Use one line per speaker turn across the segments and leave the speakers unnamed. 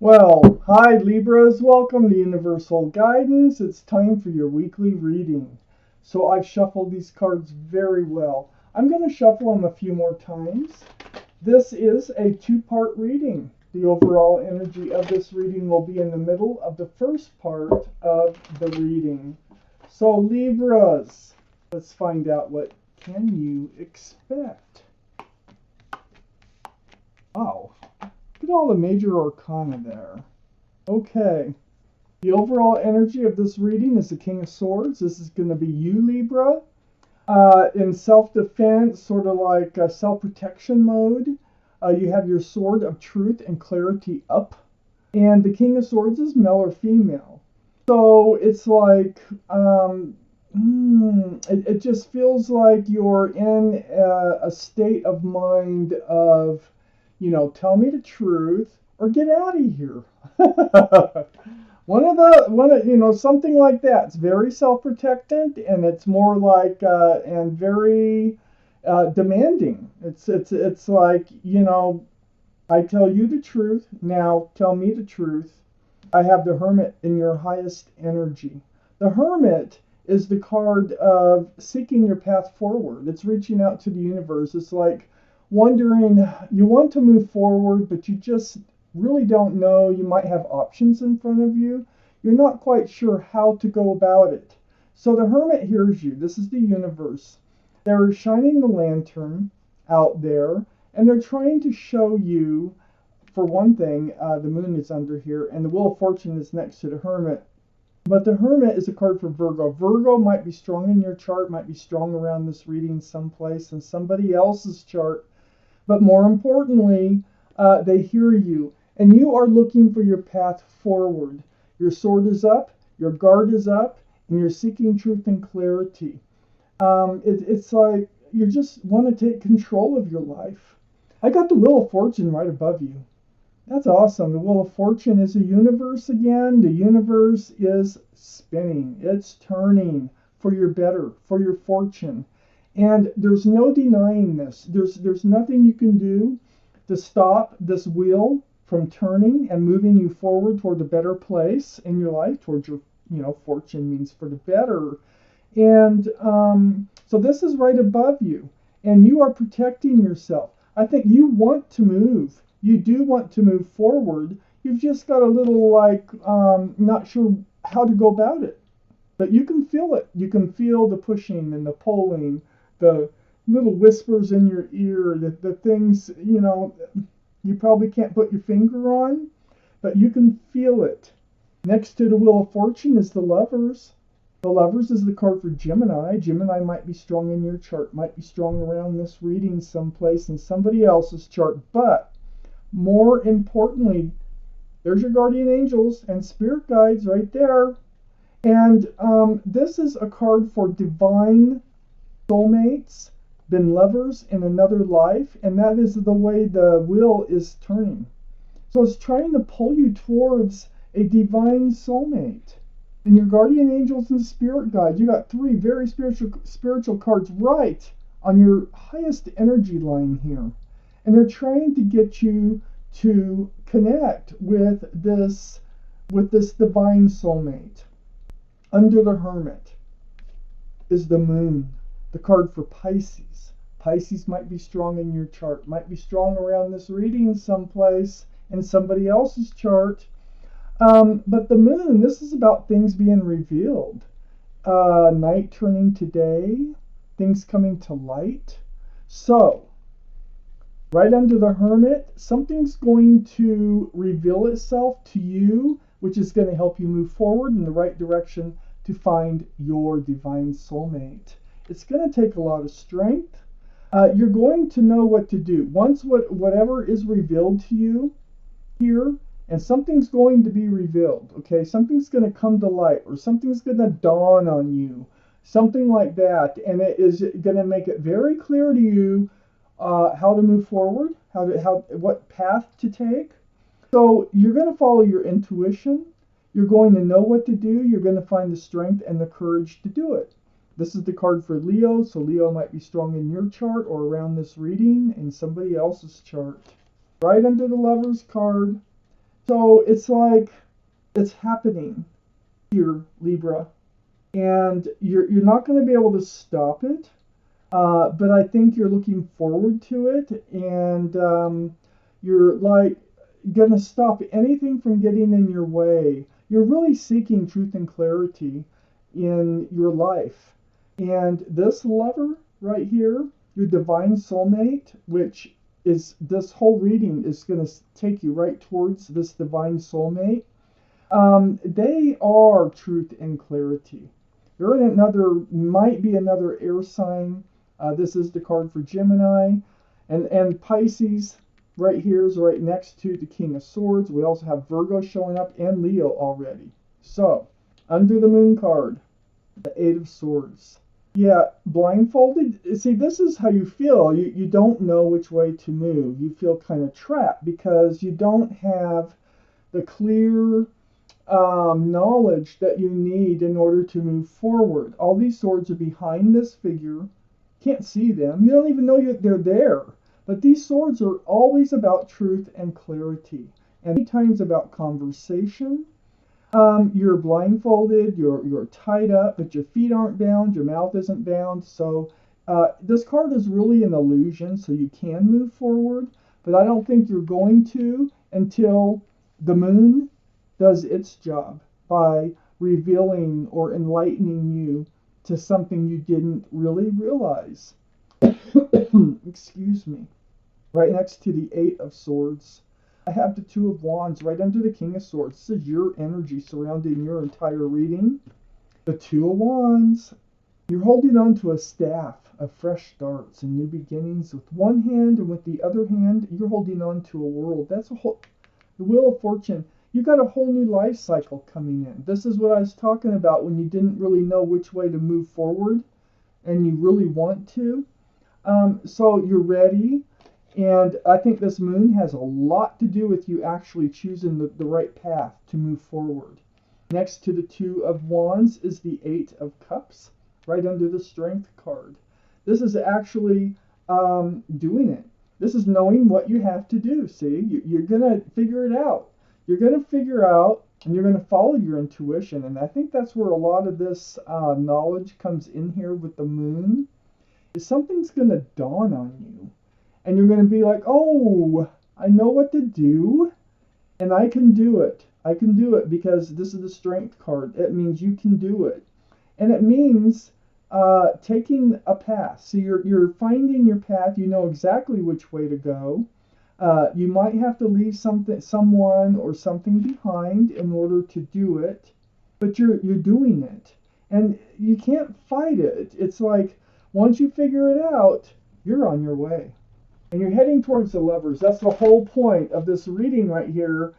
Well, hi Libras, welcome to Universal Guidance. It's time for your weekly reading. So I've shuffled these cards very well. I'm going to shuffle them a few more times. This is a two-part reading. The overall energy of this reading will be in the middle of the first part of the reading. So Libras, let's find out what can you expect. Wow. Look at all the major arcana there. Okay. The overall energy of this reading is the King of Swords. This is going to be you, Libra. In self-defense, sort of like self-protection mode, you have your Sword of Truth and Clarity up. And the King of Swords is male or female. So it's like, it just feels like you're in a state of mind of, tell me the truth or get out of here. Something like that. It's very self-protectant, and it's more like and very demanding. It's like, I tell you the truth, now tell me the truth. I have the Hermit in your highest energy. The Hermit is the card of seeking your path forward. It's reaching out to the universe. It's like wondering, you want to move forward, but you just really don't know. You might have options in front of you. You're not quite sure how to go about it. So the Hermit hears you. This is the universe. They're shining the lantern out there, and they're trying to show you, for one thing, the moon is under here, and the Wheel of Fortune is next to the Hermit. But the Hermit is a card for Virgo. Virgo might be strong in your chart, might be strong around this reading someplace in somebody else's chart. But more importantly, they hear you, and you are looking for your path forward. Your sword is up, your guard is up, and you're seeking truth and clarity. It's like you just want to take control of your life. I got the Wheel of Fortune right above you. That's awesome. The Wheel of Fortune is a universe again. The universe is spinning. It's turning for your better, for your fortune. And there's no denying this. There's nothing you can do to stop this wheel from turning and moving you forward toward a better place in your life, towards your, fortune means for the better. And so this is right above you, and you are protecting yourself. I think you want to move. You do want to move forward. You've just got a little not sure how to go about it. But you can feel it. You can feel the pushing and the pulling, the little whispers in your ear, the things, you probably can't put your finger on, but you can feel it. Next to the Wheel of Fortune is the Lovers. The Lovers is the card for Gemini. Gemini might be strong in your chart, might be strong around this reading someplace in somebody else's chart, but more importantly, there's your guardian angels and spirit guides right there. And this is a card for divine soulmates, been lovers in another life, and that is the way the wheel is turning. So it's trying to pull you towards a divine soulmate. And your guardian angels and spirit guides, you got three very spiritual cards right on your highest energy line here. And they're trying to get you to connect with this divine soulmate. Under the Hermit is the Moon, the card for Pisces. Pisces might be strong in your chart, might be strong around this reading someplace in somebody else's chart. But the Moon, this is about things being revealed. Night turning to day, things coming to light. So, right under the Hermit, something's going to reveal itself to you, which is going to help you move forward in the right direction to find your divine soulmate. It's going to take a lot of strength. You're going to know what to do. Once whatever is revealed to you here, and something's going to be revealed, okay? Something's going to come to light, or something's going to dawn on you, something like that, and it is going to make it very clear to you how to move forward, what path to take. So you're going to follow your intuition. You're going to know what to do. You're going to find the strength and the courage to do it. This is the card for Leo, so Leo might be strong in your chart or around this reading in somebody else's chart. Right under the Lover's card. So it's like it's happening here, Libra, and you're not going to be able to stop it. But I think you're looking forward to it, and you're like going to stop anything from getting in your way. You're really seeking truth and clarity in your life. And this lover right here, your divine soulmate, which is this whole reading is going to take you right towards this divine soulmate. They are truth and clarity. They're in another, might be another air sign. This is the card for Gemini. And Pisces right here is right next to the King of Swords. We also have Virgo showing up and Leo already. So, under the Moon card, the Eight of Swords. Yeah, blindfolded. See, this is how you feel. You don't know which way to move. You feel kind of trapped because you don't have the clear knowledge that you need in order to move forward. All these swords are behind this figure. Can't see them. You don't even know they're there. But these swords are always about truth and clarity, and many times about conversation. You're blindfolded, you're tied up, but your feet aren't bound, your mouth isn't bound. So this card is really an illusion, so you can move forward, but I don't think you're going to until the moon does its job by revealing or enlightening you to something you didn't really realize. Excuse me. Right next to the Eight of Swords, I have the Two of Wands right under the King of Swords. This is your energy surrounding your entire reading. The Two of Wands. You're holding on to a staff of fresh starts and new beginnings with one hand, and with the other hand, you're holding on to a world. That's the Wheel of Fortune. You got a whole new life cycle coming in. This is what I was talking about when you didn't really know which way to move forward, and you really want to. So you're ready. And I think this moon has a lot to do with you actually choosing the right path to move forward. Next to the Two of Wands is the Eight of Cups, right under the Strength card. This is actually doing it. This is knowing what you have to do. See, you're going to figure it out. You're going to figure out, and you're going to follow your intuition. And I think that's where a lot of this knowledge comes in here with the moon. Is something's going to dawn on you. And you're going to be like, oh, I know what to do, and I can do it. I can do it because this is the Strength card. It means you can do it. And it means taking a path. So you're finding your path. You know exactly which way to go. You might have to leave someone or something behind in order to do it, but you're doing it. And you can't fight it. It's like once you figure it out, you're on your way. And you're heading towards the Lovers. That's the whole point of this reading right here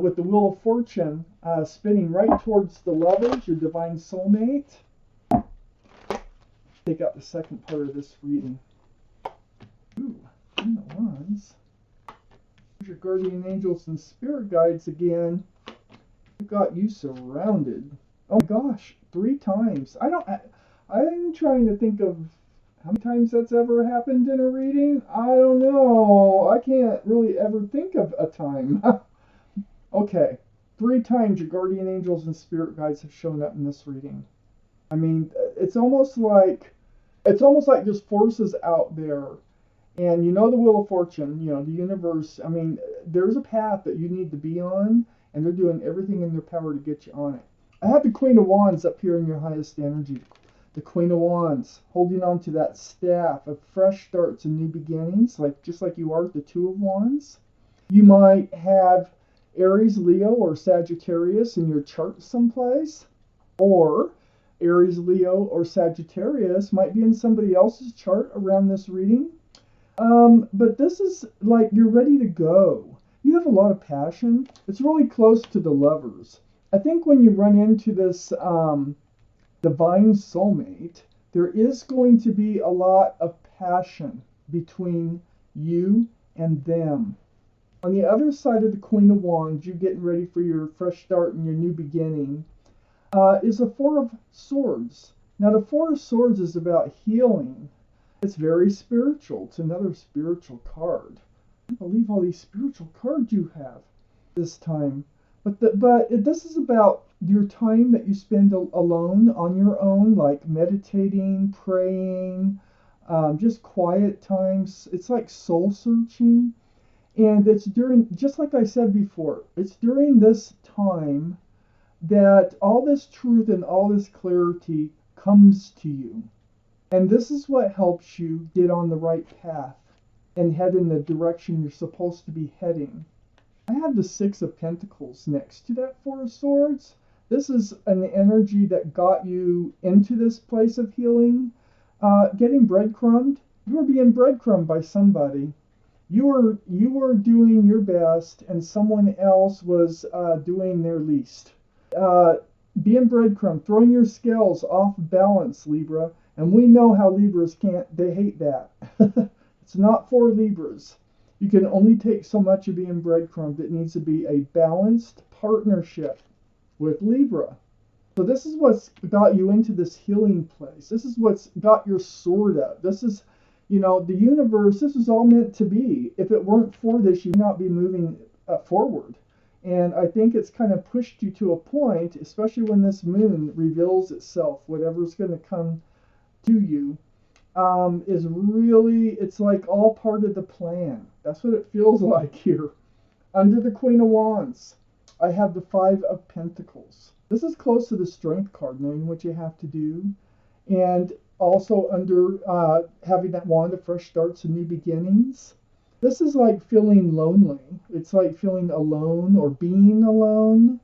with the Wheel of Fortune spinning right towards the Lovers, your divine soulmate. Take out the second part of this reading. Ooh, Queen of Wands. Here's your guardian angels and spirit guides again. I've got you surrounded. Oh my gosh, 3 times. I'm trying to think of how many times that's ever happened in a reading? I don't know. I can't really ever think of a time. Okay. 3 times your guardian angels and spirit guides have shown up in this reading. I mean, it's almost like there's forces out there. And you know the Wheel of Fortune, you know, the universe. I mean, there's a path that you need to be on, and they're doing everything in their power to get you on it. I have the Queen of Wands up here in your highest energy. The Queen of Wands, holding on to that staff of fresh starts and new beginnings, just like you are the Two of Wands. You might have Aries, Leo, or Sagittarius in your chart someplace. Or Aries, Leo, or Sagittarius might be in somebody else's chart around this reading. But this is like you're ready to go. You have a lot of passion. It's really close to the Lovers. I think when you run into this divine soulmate, there is going to be a lot of passion between you and them. On the other side of the Queen of Wands, you getting ready for your fresh start and your new beginning, is the Four of Swords. Now, the Four of Swords is about healing. It's very spiritual. It's another spiritual card. I can't believe all these spiritual cards you have. this time. This is about your time that you spend alone on your own, like meditating, praying, just quiet times. It's like soul searching. And it's during, just like I said before, it's during this time that all this truth and all this clarity comes to you. And this is what helps you get on the right path and head in the direction you're supposed to be heading. I have the Six of Pentacles next to that Four of Swords. This is an energy that got you into this place of healing. Getting breadcrumbed. You were being breadcrumbed by somebody. You were doing your best, and someone else was doing their least. Uh, Being breadcrumbed, throwing your scales off balance, Libra. And we know how Libras can't. They hate that. It's not for Libras. You can only take so much of being breadcrumbed. It needs to be a balanced partnership with Libra. So this is what's got you into this healing place. This is what's got your sword up. This is, the universe, this is all meant to be. If it weren't for this, you'd not be moving forward. And I think it's kind of pushed you to a point, especially when this moon reveals itself, whatever's going to come to you, is really, it's like all part of the plan. That's what it feels like here. Under the Queen of Wands, I have the Five of Pentacles. This is close to the Strength card, knowing what you have to do. And also under having that wand of fresh starts and new beginnings. This is like feeling lonely. It's like feeling alone or being alone.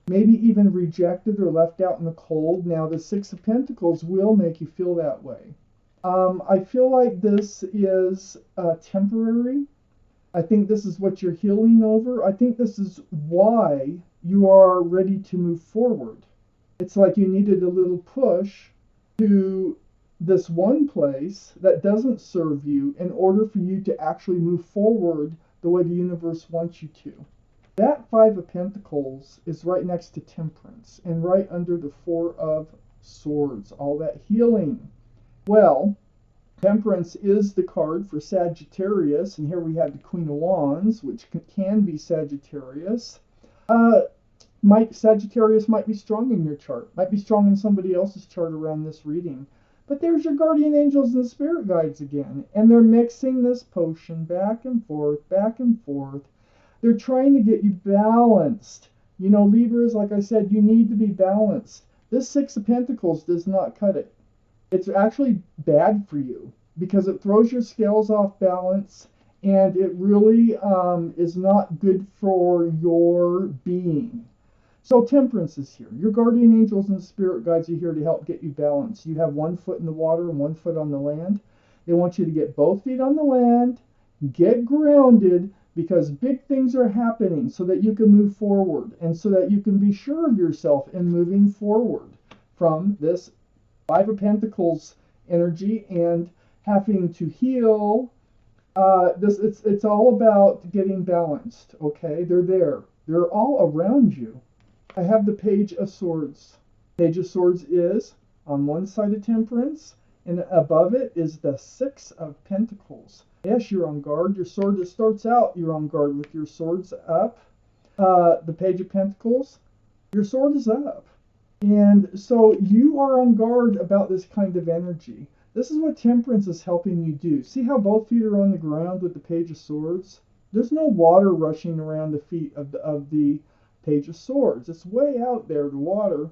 Maybe even rejected or left out in the cold. Now, the Six of Pentacles will make you feel that way. I feel like this is temporary. I think this is what you're healing over. I think this is why you are ready to move forward. It's like you needed a little push to this one place that doesn't serve you in order for you to actually move forward the way the universe wants you to. That Five of Pentacles is right next to Temperance and right under the Four of Swords, all that healing. Well, Temperance is the card for Sagittarius, and here we have the Queen of Wands, which can be Sagittarius. Sagittarius might be strong in your chart, might be strong in somebody else's chart around this reading. But there's your guardian angels and spirit guides again, and they're mixing this potion back and forth, back and forth. They're trying to get you balanced. Libras, like I said, you need to be balanced. This Six of Pentacles does not cut it. It's actually bad for you because it throws your scales off balance, and it really is not good for your being. So Temperance is here. Your guardian angels and spirit guides are here to help get you balanced. You have one foot in the water and one foot on the land. They want you to get both feet on the land, get grounded, because big things are happening so that you can move forward and so that you can be sure of yourself in moving forward from this Five of Pentacles energy and having to heal. It's all about getting balanced. Okay, they're there. They're all around you. I have the Page of Swords. Page of Swords is on one side of Temperance, and above it is the Six of Pentacles. Yes, you're on guard. Your sword that starts out, you're on guard with your swords up. The Page of Pentacles, your sword is up. And so you are on guard about this kind of energy. This is what Temperance is helping you do. See how both feet are on the ground with the Page of Swords? There's no water rushing around the feet of the Page of Swords. It's way out there, the water.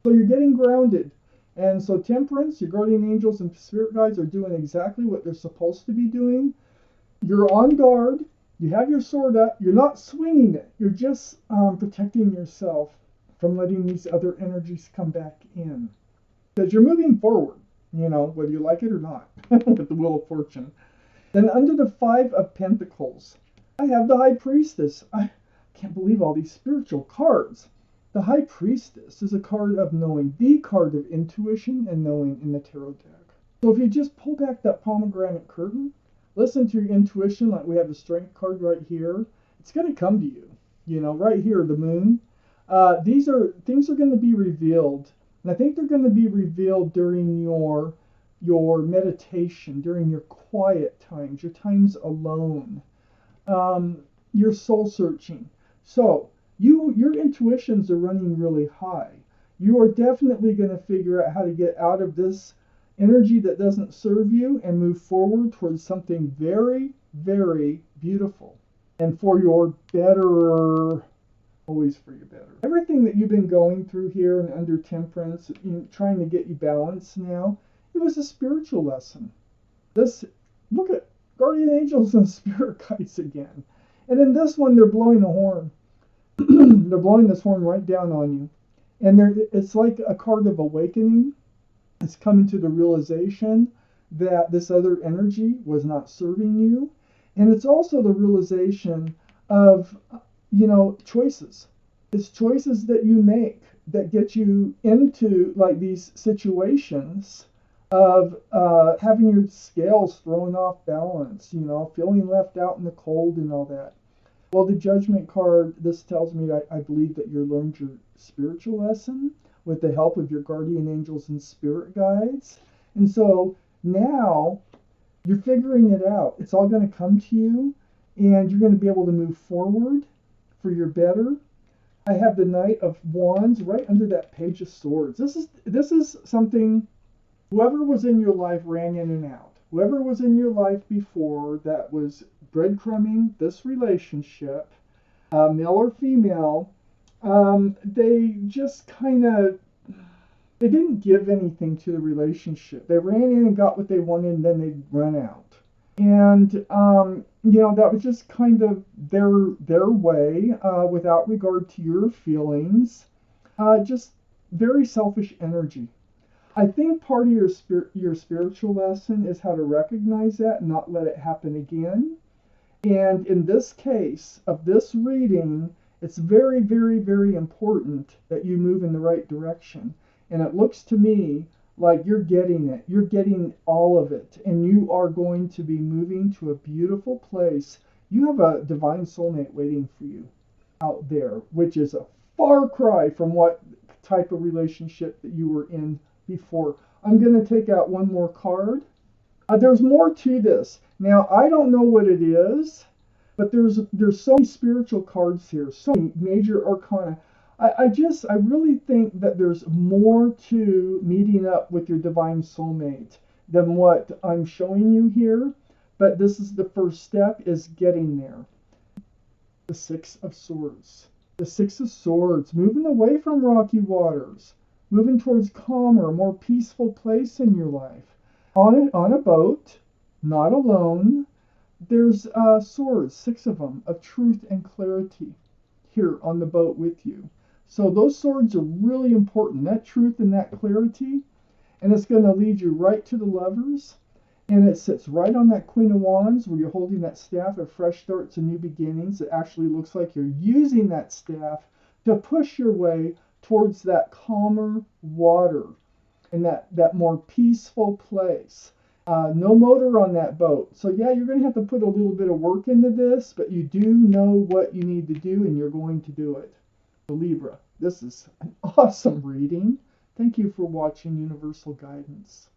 So you're getting grounded. And so Temperance, your guardian angels and spirit guides are doing exactly what they're supposed to be doing. You're on guard. You have your sword up. You're not swinging it. You're just protecting yourself from letting these other energies come back in. Because you're moving forward, whether you like it or not, with the Wheel of Fortune. Then under the Five of Pentacles, I have the High Priestess. I can't believe all these spiritual cards. The High Priestess is a card of knowing, the card of intuition and knowing in the tarot deck. So if you just pull back that pomegranate curtain, listen to your intuition, like we have the Strength card right here, it's going to come to you. Right here, the Moon. Things are going to be revealed, and I think they're going to be revealed during your meditation, during your quiet times, your times alone. Your soul searching. So your intuitions are running really high. You are definitely going to figure out how to get out of this energy that doesn't serve you and move forward towards something very, very beautiful and for your better, always for your better. Everything that you've been going through here and under temperance, trying to get you balanced now, it was a spiritual lesson. This, look at guardian angels and spirit guides again. And in this one, they're blowing a horn. They're blowing this horn right down on you. And it's like a card of awakening. It's coming to the realization that this other energy was not serving you. And it's also the realization of, choices. It's choices that you make that get you into like these situations of having your scales thrown off balance, feeling left out in the cold and all that. Well, the judgment card, this tells me I believe that you learned your spiritual lesson with the help of your guardian angels and spirit guides. And so now you're figuring it out. It's all going to come to you, and you're going to be able to move forward for your better. I have the Knight of Wands right under that Page of Swords. This is something, whoever was in your life ran in and out. Whoever was in your life before that was breadcrumbing this relationship, male or female, they just kind of, they didn't give anything to the relationship. They ran in and got what they wanted, and then they'd run out. And, that was just kind of their way, without regard to your feelings. Just very selfish energy. I think part of your spiritual lesson is how to recognize that and not let it happen again. And in this case of this reading, it's very, very, very important that you move in the right direction. And it looks to me like you're getting it. You're getting all of it. And you are going to be moving to a beautiful place. You have a divine soulmate waiting for you out there, which is a far cry from what type of relationship that you were in before. I'm going to take out one more card. There's more to this. Now, I don't know what it is, but there's so many spiritual cards here, so many major arcana. I really think that there's more to meeting up with your divine soulmate than what I'm showing you here. But this is the first step, is getting there. The Six of Swords. The Six of Swords, moving away from rocky waters, moving towards calmer, more peaceful place in your life. On a boat, not alone. There's swords, 6 of them, of truth and clarity here on the boat with you. So those swords are really important, that truth and that clarity. And it's going to lead you right to the Lovers. And it sits right on that Queen of Wands where you're holding that staff of fresh starts and new beginnings. It actually looks like you're using that staff to push your way towards that calmer water and that more peaceful place. No motor on that boat. So yeah, you're going to have to put a little bit of work into this, but you do know what you need to do and you're going to do it. So Libra, this is an awesome reading. Thank you for watching Universal Guidance.